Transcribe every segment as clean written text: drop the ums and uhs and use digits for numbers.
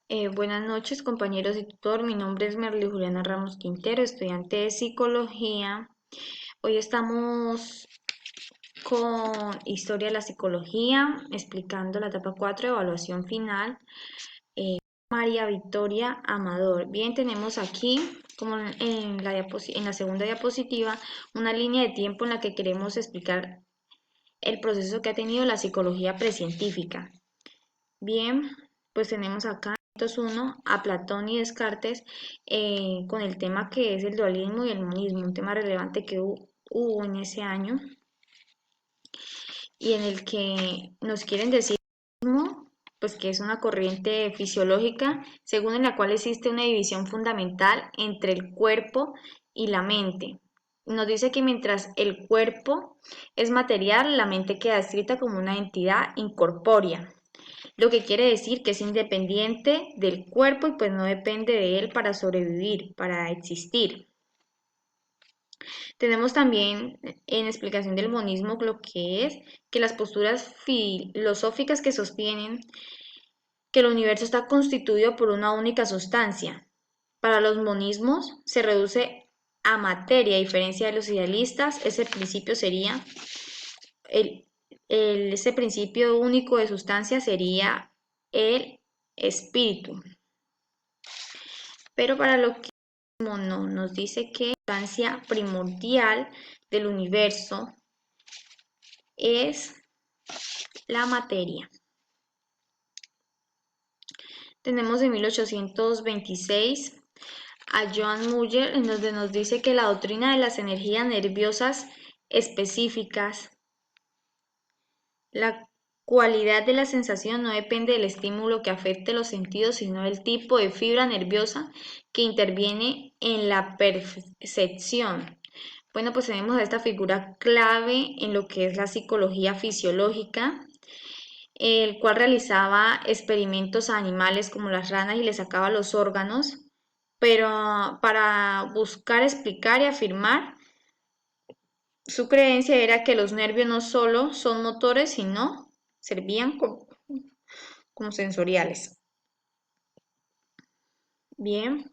Buenas noches, compañeros y tutor. Mi nombre es Merly Juliana Ramos Quintero, estudiante de psicología. Hoy estamos con Historia de la Psicología, explicando la etapa 4, evaluación final. María Victoria Amador. Bien, tenemos aquí, como en la segunda diapositiva, una línea de tiempo en la que queremos explicar el proceso que ha tenido la psicología precientífica. Bien, pues tenemos acá uno a Platón y Descartes con el tema que es el dualismo y el monismo, un tema relevante que hubo en ese año y en el que nos quieren decir pues que es una corriente fisiológica según en la cual existe una división fundamental entre el cuerpo y la mente. Nos dice que mientras el cuerpo es material, la mente queda descrita como una entidad incorpórea, lo que quiere decir que es independiente del cuerpo y pues no depende de él para sobrevivir, para existir. Tenemos también en explicación del monismo lo que es que las posturas filosóficas que sostienen que el universo está constituido por una única sustancia. Para los monismos se reduce a materia, a diferencia de los idealistas, ese principio sería el, ese principio único de sustancia sería el espíritu. Pero para lo que no, nos dice que la sustancia primordial del universo es la materia. Tenemos en 1826 a Johann Müller, en donde nos dice que la doctrina de las energías nerviosas específicas, la cualidad de la sensación no depende del estímulo que afecte los sentidos, sino del tipo de fibra nerviosa que interviene en la percepción. Bueno, pues tenemos a esta figura clave en lo que es la psicología fisiológica, el cual realizaba experimentos a animales como las ranas y les sacaba los órganos, pero para buscar explicar y afirmar, su creencia era que los nervios no solo son motores, sino servían como sensoriales. Bien,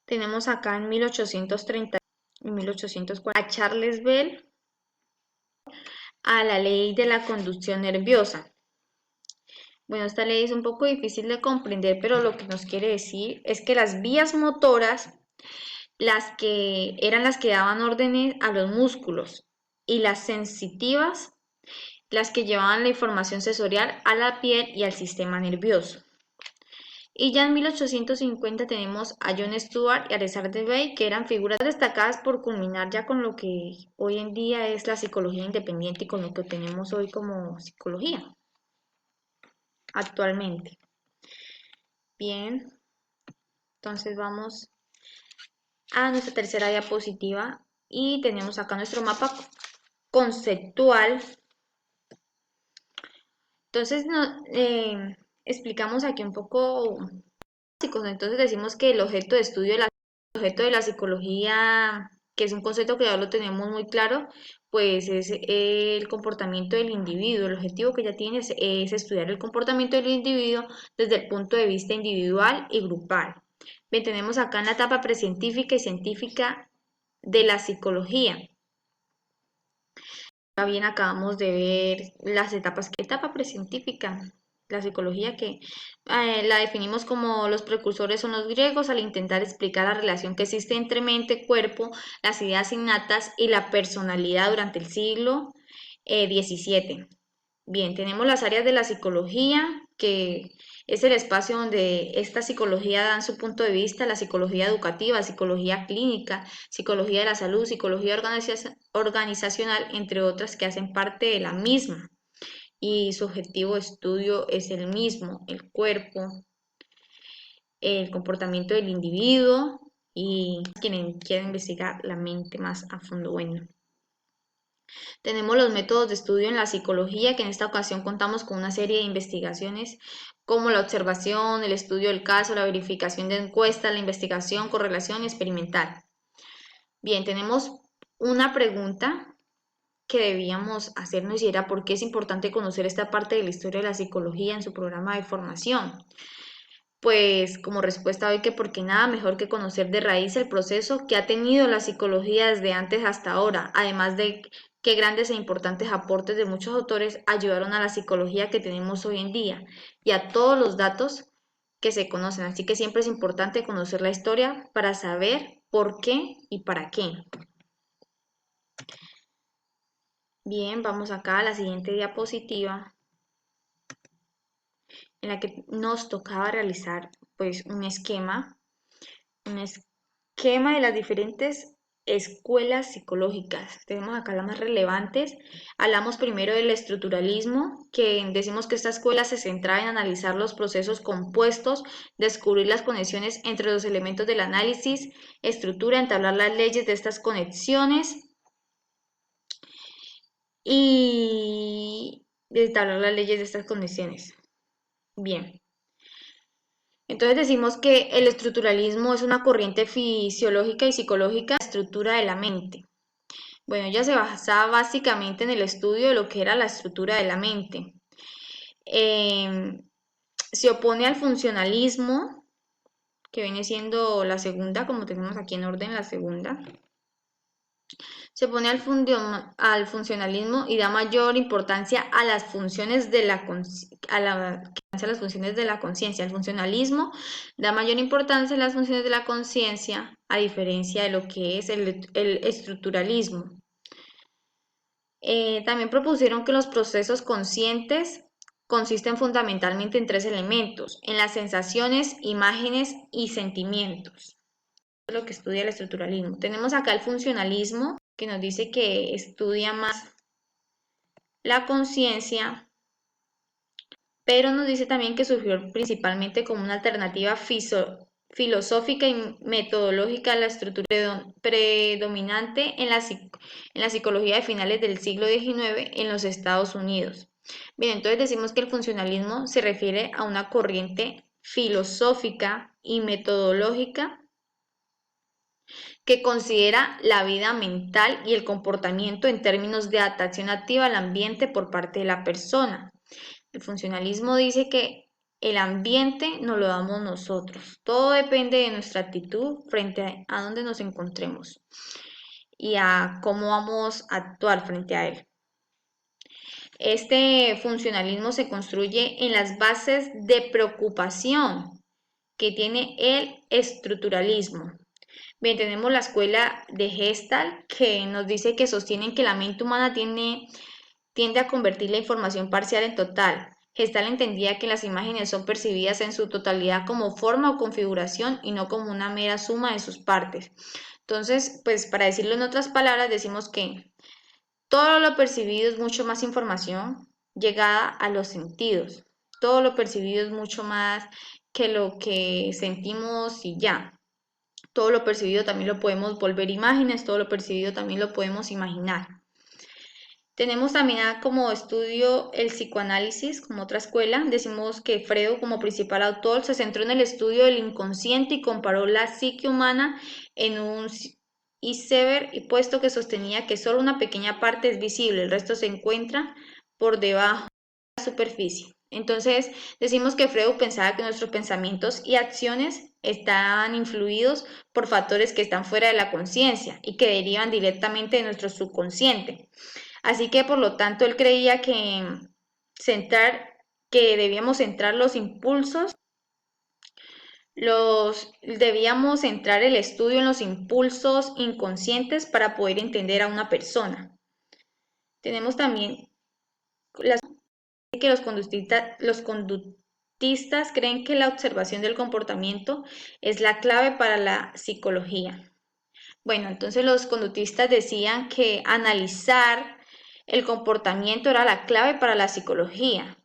tenemos acá en 1830 y 1840 a Charles Bell a la ley de la conducción nerviosa. Bueno, esta ley es un poco difícil de comprender, pero lo que nos quiere decir es que las vías motoras, las que eran las que daban órdenes a los músculos, y las sensitivas, las que llevaban la información sensorial a la piel y al sistema nervioso. Y ya en 1850 tenemos a John Stuart y a Alexander Bay, que eran figuras destacadas por culminar ya con lo que hoy en día es la psicología independiente y con lo que tenemos hoy como psicología actualmente. Bien, entonces vamos a nuestra tercera diapositiva y tenemos acá nuestro mapa conceptual. Entonces explicamos aquí un poco básicos. Entonces decimos que el objeto de estudio el objeto de la psicología, que es un concepto que ya lo tenemos muy claro, pues es el comportamiento del individuo. El objetivo que ya tiene es estudiar el comportamiento del individuo desde el punto de vista individual y grupal. Bien, tenemos acá en la etapa precientífica y científica de la psicología. Bien, acabamos de ver las etapas. ¿Qué etapa precientífica? La psicología que la definimos como los precursores son los griegos al intentar explicar la relación que existe entre mente, cuerpo, las ideas innatas y la personalidad durante el siglo XVII. Bien, tenemos las áreas de la psicología, que es el espacio donde esta psicología dan su punto de vista, la psicología educativa, psicología clínica, psicología de la salud, psicología organizacional, entre otras que hacen parte de la misma. Y su objetivo de estudio es el mismo, el cuerpo, el comportamiento del individuo y quien quiera investigar la mente más a fondo. Bueno, tenemos los métodos de estudio en la psicología, que en esta ocasión contamos con una serie de investigaciones como la observación, el estudio del caso, la verificación de encuestas, la investigación, correlación y experimental. Bien, tenemos una pregunta que debíamos hacernos y era ¿por qué es importante conocer esta parte de la historia de la psicología en su programa de formación? Pues como respuesta doy que porque nada mejor que conocer de raíz el proceso que ha tenido la psicología desde antes hasta ahora, además de que grandes e importantes aportes de muchos autores ayudaron a la psicología que tenemos hoy en día y a todos los datos que se conocen. Así que siempre es importante conocer la historia para saber por qué y para qué. Bien, vamos acá a la siguiente diapositiva en la que nos tocaba realizar pues un esquema de las diferentes escuelas psicológicas. Tenemos acá las más relevantes. Hablamos primero del estructuralismo, que decimos que esta escuela se centraba en analizar los procesos compuestos, descubrir las conexiones entre los elementos del análisis, estructura, entablar las leyes de estas conexiones y entablar las leyes de estas conexiones. Bien. Entonces decimos que el estructuralismo es una corriente fisiológica y psicológica de la estructura de la mente. Bueno, ella se basaba básicamente en el estudio de lo que era la estructura de la mente. Eh, Se opone al funcionalismo, que viene siendo la segunda, como tenemos aquí en orden la segunda. Se opone al funcionalismo y da mayor importancia a las funciones de la a las funciones de la conciencia. El funcionalismo da mayor importancia a las funciones de la conciencia, a diferencia de lo que es el estructuralismo. También propusieron que los procesos conscientes consisten fundamentalmente en tres elementos, en las sensaciones, imágenes y sentimientos. Es lo que estudia el estructuralismo. Tenemos acá el funcionalismo, que nos dice que estudia más la conciencia, pero nos dice también que surgió principalmente como una alternativa filosófica y metodológica a la estructura predominante en la psicología de finales del siglo XIX en los Estados Unidos. Bien, entonces decimos que el funcionalismo se refiere a una corriente filosófica y metodológica que considera la vida mental y el comportamiento en términos de adaptación activa al ambiente por parte de la persona. El funcionalismo dice que el ambiente nos lo damos nosotros. Todo depende de nuestra actitud frente a donde nos encontremos y a cómo vamos a actuar frente a él. Este funcionalismo se construye en las bases de preocupación que tiene el estructuralismo. Bien, tenemos la escuela de Gestalt que nos dice que sostienen que la mente humana tiende a convertir la información parcial en total. Gestalt entendía que las imágenes son percibidas en su totalidad como forma o configuración y no como una mera suma de sus partes. Entonces, pues para decirlo en otras palabras, decimos que todo lo percibido es mucho más información llegada a los sentidos. Todo lo percibido es mucho más que lo que sentimos y ya. Todo lo percibido también lo podemos volver imágenes, todo lo percibido también lo podemos imaginar. Tenemos también como estudio el psicoanálisis como otra escuela. Decimos que Freud como principal autor se centró en el estudio del inconsciente y comparó la psique humana en un iceberg y puesto que sostenía que solo una pequeña parte es visible, el resto se encuentra por debajo de la superficie. Entonces decimos que Freud pensaba que nuestros pensamientos y acciones están influidos por factores que están fuera de la conciencia y que derivan directamente de nuestro subconsciente. Así que por lo tanto él creía centrar, que debíamos centrar los impulsos, debíamos centrar el estudio en los impulsos inconscientes para poder entender a una persona. Tenemos también que los conductistas creen que la observación del comportamiento es la clave para la psicología. Bueno, entonces los conductistas decían que analizar el comportamiento era la clave para la psicología.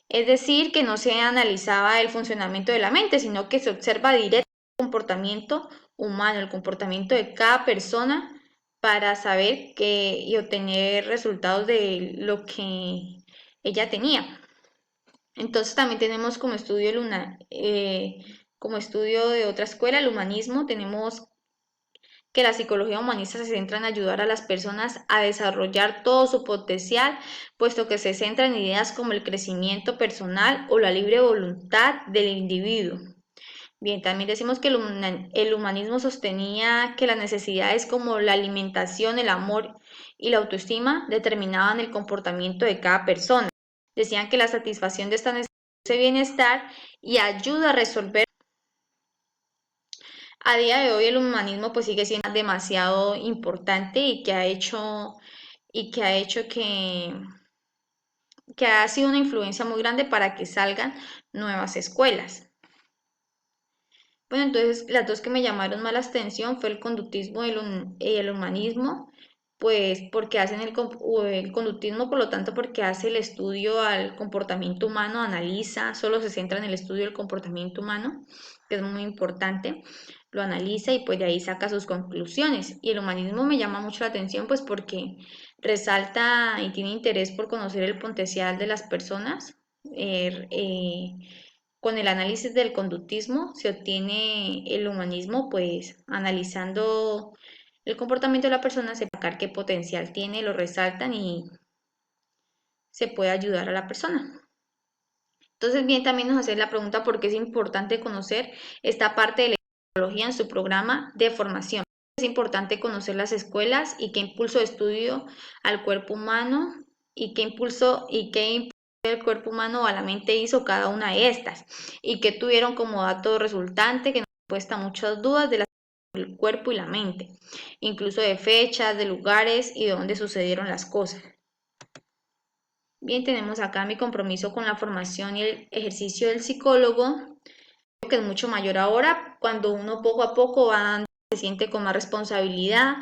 Es decir, que no se analizaba el funcionamiento de la mente, sino que se observa directamente el comportamiento humano, el comportamiento de cada persona para saber y obtener resultados de lo que ella tenía. Entonces también tenemos como estudio de otra escuela, el humanismo, tenemos que la psicología humanista se centra en ayudar a las personas a desarrollar todo su potencial, puesto que se centra en ideas como el crecimiento personal o la libre voluntad del individuo. Bien, también decimos que el humanismo sostenía que las necesidades como la alimentación, el amor y la autoestima determinaban el comportamiento de cada persona. Decían que la satisfacción de esta necesidad produce bienestar y ayuda a resolver. A día de hoy el humanismo pues sigue siendo demasiado importante y que ha sido una influencia muy grande para que salgan nuevas escuelas. Bueno, entonces las dos que me llamaron más la atención fue el conductismo y el humanismo, pues porque hacen el conductismo, por lo tanto, porque hace el estudio al comportamiento humano, analiza, solo se centra en el estudio del comportamiento humano, que es muy importante, lo analiza y pues de ahí saca sus conclusiones. Y el humanismo me llama mucho la atención, pues porque resalta y tiene interés por conocer el potencial de las personas. eh, eh, con el análisis del conductismo se obtiene el humanismo, pues analizando el comportamiento de la persona, se puede sacar qué potencial tiene, lo resaltan y se puede ayudar a la persona. Entonces, bien, también nos hace la pregunta por qué es importante conocer esta parte de la psicología en su programa de formación. Es importante conocer las escuelas y qué impulso de estudio al cuerpo humano y qué impulso del cuerpo humano a la mente hizo cada una de estas y que tuvieron como dato resultante que nos puesta muchas dudas del cuerpo y la mente, incluso de fechas, de lugares y de dónde sucedieron las cosas. Bien, tenemos acá mi compromiso con la formación y el ejercicio del psicólogo, que es mucho mayor ahora, cuando uno poco a poco va, se siente con más responsabilidad,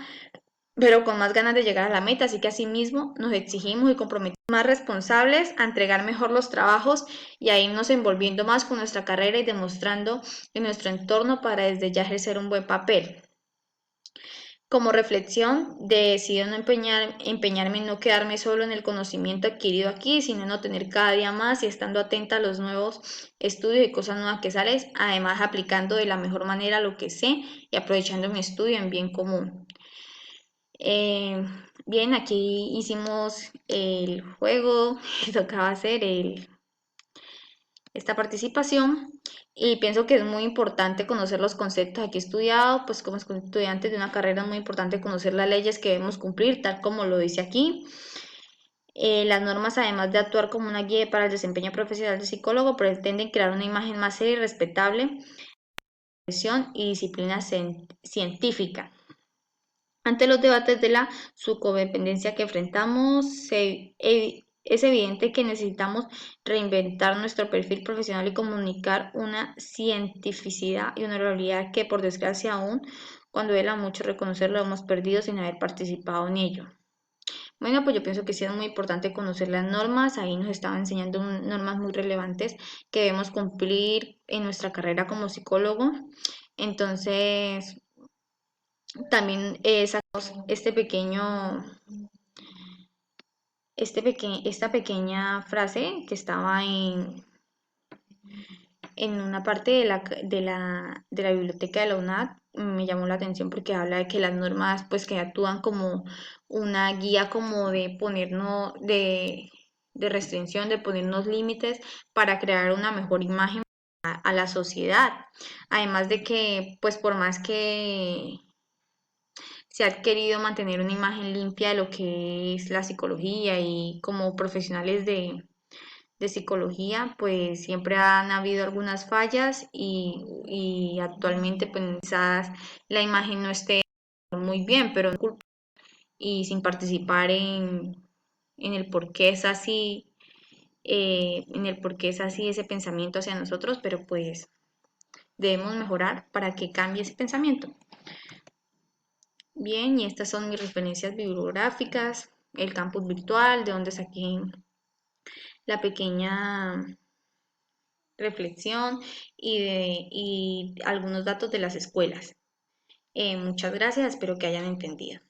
pero con más ganas de llegar a la meta, así que asimismo nos exigimos y comprometemos más responsables a entregar mejor los trabajos y a irnos envolviendo más con nuestra carrera y demostrando en nuestro entorno para desde ya ejercer un buen papel. Como reflexión, decido no empeñarme en no quedarme solo en el conocimiento adquirido aquí, sino en obtener cada día más y estando atenta a los nuevos estudios y cosas nuevas que salen, además aplicando de la mejor manera lo que sé y aprovechando mi estudio en bien común. Eh, Bien, aquí hicimos el juego que tocaba hacer, esta participación y pienso que es muy importante conocer los conceptos aquí estudiados, pues como estudiantes de una carrera es muy importante conocer las leyes que debemos cumplir, tal como lo dice aquí. Las normas, además de actuar como una guía para el desempeño profesional del psicólogo, pretenden crear una imagen más seria y respetable de profesión y disciplina científica. Ante los debates de la subcodependencia que enfrentamos, es evidente que necesitamos reinventar nuestro perfil profesional y comunicar una cientificidad y una realidad que, por desgracia, aún cuando era mucho reconocerlo, hemos perdido sin haber participado en ello. Bueno, pues yo pienso que sí es muy importante conocer las normas. Ahí nos estaban enseñando normas muy relevantes que debemos cumplir en nuestra carrera como psicólogo. Entonces, también sacamos esta pequeña frase que estaba en una parte de la biblioteca de la UNAD. Me llamó la atención porque habla de que las normas pues que actúan como una guía como de ponernos de restricción, de ponernos límites para crear una mejor imagen a la sociedad. Además de que pues por más que se ha querido mantener una imagen limpia de lo que es la psicología y como profesionales de psicología, pues siempre han habido algunas fallas y actualmente pues quizás la imagen no esté muy bien, pero y sin participar en el por qué es así, en el por qué es así ese pensamiento hacia nosotros, pero pues debemos mejorar para que cambie ese pensamiento. Bien, y estas son mis referencias bibliográficas, el campus virtual, de donde saqué la pequeña reflexión y algunos datos de las escuelas. Muchas gracias, espero que hayan entendido.